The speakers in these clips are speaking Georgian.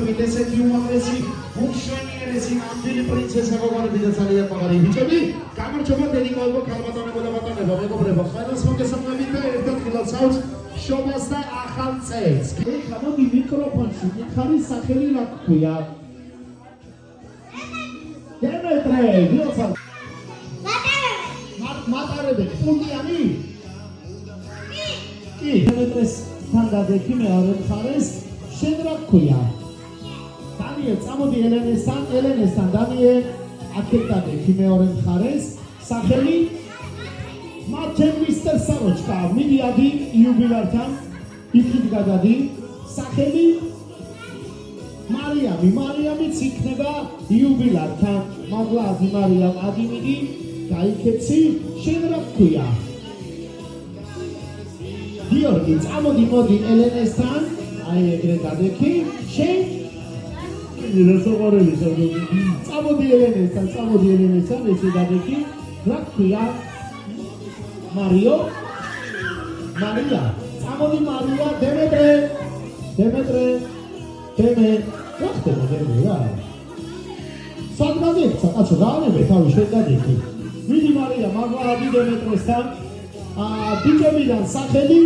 მოგესალმებით, ესეთი უმაღლესი, უმშვენიერესი ნამდვილი პრინცესა გოგონები და ძალიან მაგარი ბიჭები. გამარჯობა დედიკავებო ქალბატონებო და ბატონებო, მეგობრებო, ყველას მოგესალმებით და ერთად გილოცავთ შობას და ახალ წელს. ეხლა მოდი მიკროფონში მითხარი სახელი რა გქვია? დემეტრე, გილოცავ. მატარებელი, პუნტიანი? კი, დემეტრეს თან გადაიქი მეორე მხარეს. შენ რა გქვია? დანიელ, წამოდი ელენესთან, დანიელ, აქეთ გადაიქი მეორე მხარეს. სახელი? მათემ მისტერ საროჩკა, მიდი ადი იუბილართან, იქით გადადი. სახელი? მარიამიც იქნება იუბილართან. მაღლა ადი მარიამ, ადი მიდი, გაიქეცი, შენ რა გქვია? გიორგი, წამოდი მოდი ელენესთან, აი ეგრე გადაიქი, შენ? რასაყარელი საუბრობ. წამოდი ელენესთან, ესე გადაიქი, რა გქვია? მარია, წამოდი მარია, დემეტრე, რა ხდება დემე რა? საგდადეთ, კაცო, დაანებე თავი შენ გადაიქი. მიდი მარია, მაგლა ადი დემეტრესთან. ბიჭებიდან სახელი?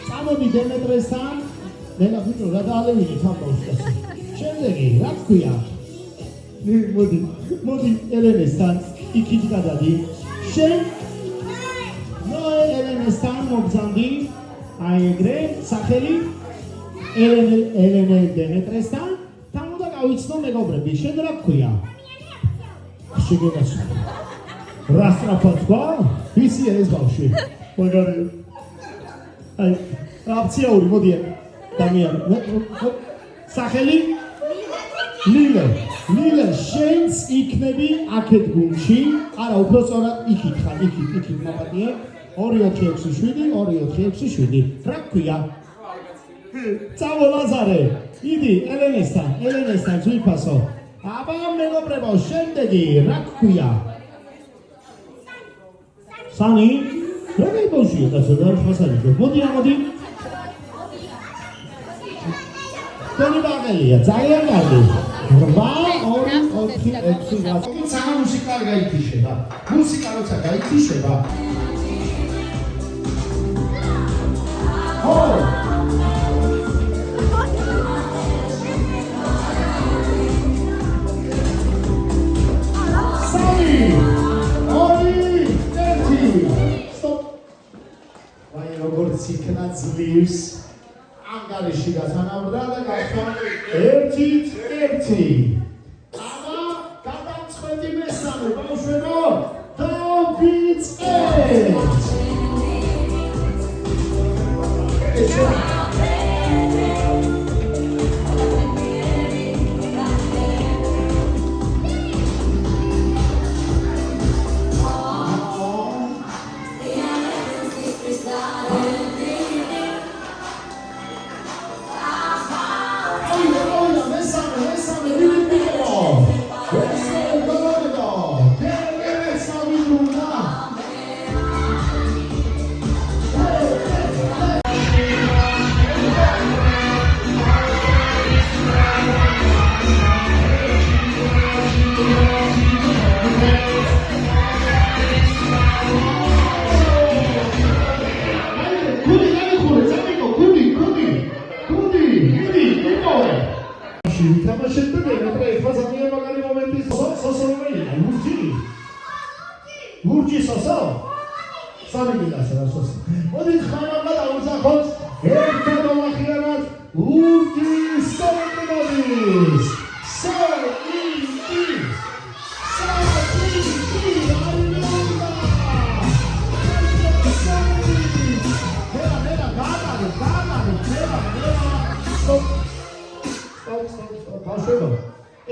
წამოდი დემეტრესთან. ნელა ბიჭო, რა დაალევინე თამბავს. შემდეგი, რა გქვია? მოდი ელენესთან, იქით გადადი. შენ? ელენესთან მოგზავდი. აი ეგრე, სახელი? ელენე დემეტრესთან. თან უნდა გავიცნო მეგობრები, შენ რა გქვია? შეგეცი. რა სწრაფად თქვა? ვისია ეს ბავშვი? მაგარია. აი, აფციაური მოდია. დამიან. სახელი? ლილე, შენს იქნები აქეთ გუნდში. არა, უფრო სწორად იქით ხარ, იქით მაპატიე. 2-4-6-7. რა გქვია? წავო ლაზარე. იდი ელენესთან ძვირფასო. აბა მეგობრებო, შემდეგი რა გქვია? სანი? რა გაიბავშვია კაცო და ფასადიო. მოდი. დონიბაღელია, ძალიან კარგი. 8-2-4-6. სანა მუსიკა გაიფიშება. მუსიკა როცა გაიფიშება. იქნა ძლივს ანგარიში გასანავრდა და გახდა 1-1. აბა გადამწყვეტი მესამე ბავშვებო, დავიწყეთ. ლურჯი სოსო? სამიგილასა რა სოსო? მოდით ხანალა დავუზახოთ ერთად მომახიანად ლურჯის სოლეკმოდის.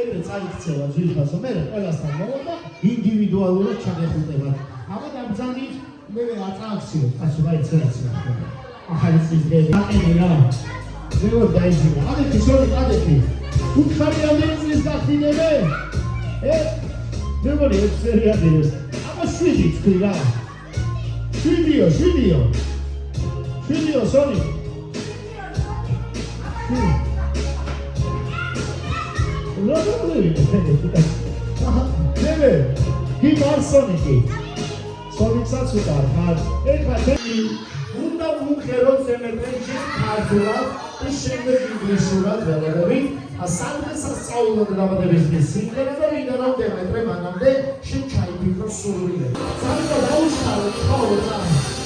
ეგრე წაიქცევა ძვირფასო, მე ყველასთან მოვა ინდივიდუალურად ჩაგეხუტებათ. აბა დამბრძანით მე ატრავციო, ასე ვაიცერაცია. ახალი წიგნები აყენია. ზეო დაიძინა. ადეთი შორი. უთხარიანი წლის დახდინებე. მე მგონი ეს სერიალის. აბა 7 თქვი რა. 7 სორი. ნევე გიბარსონიკი სონიკსაც უკარგავს ეხლა უნდა ვუხეროთ ზემეტრეში ქართულად და შემდეგ ინგლისურად ველოდებით სამწესასწაულოდ დაბადებისთვის სიმღერა და ვინაიდან დემეტრე მანამდე შენ ჩაიფიქრო სურვილები სამწა დაუშალოთ ხოლმე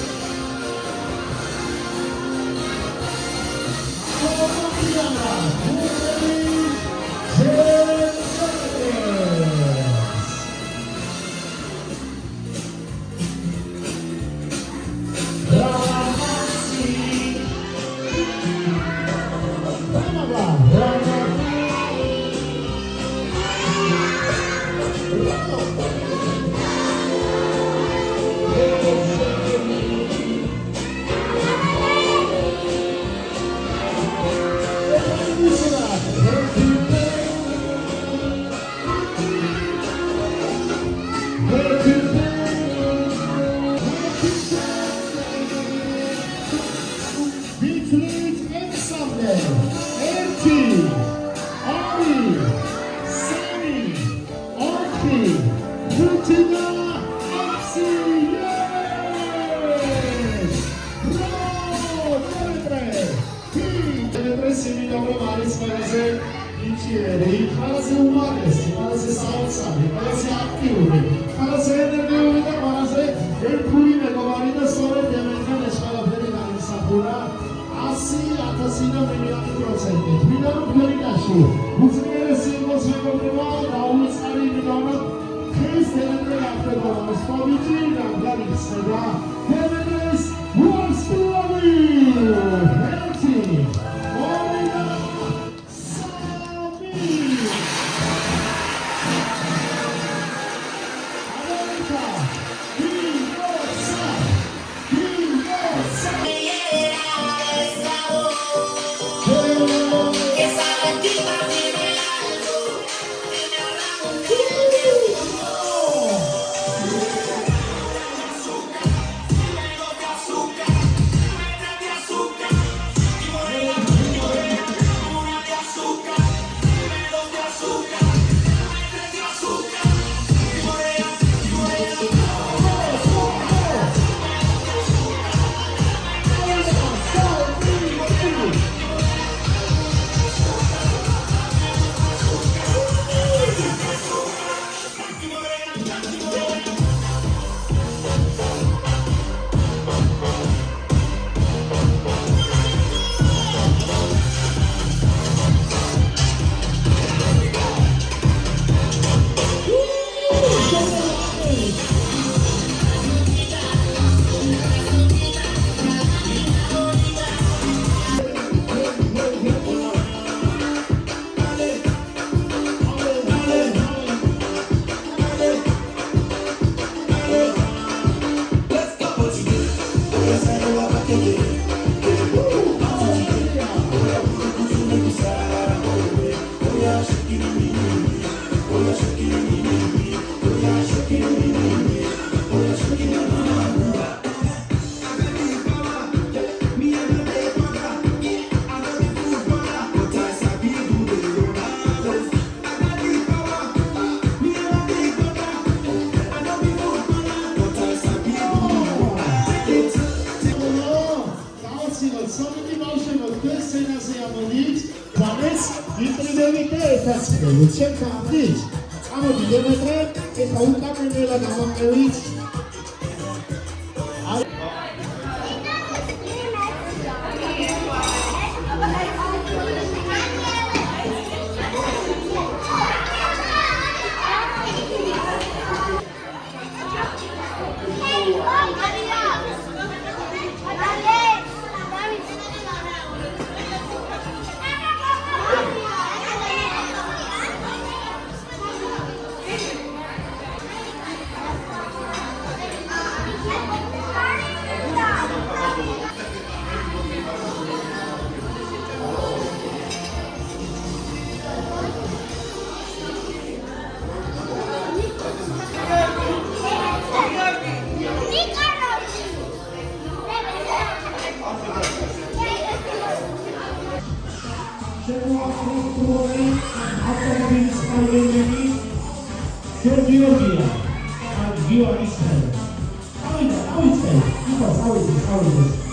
After გიორგია. გიორგი ისე. ავიდა, იფას, ავიდა.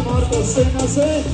Marco Senase,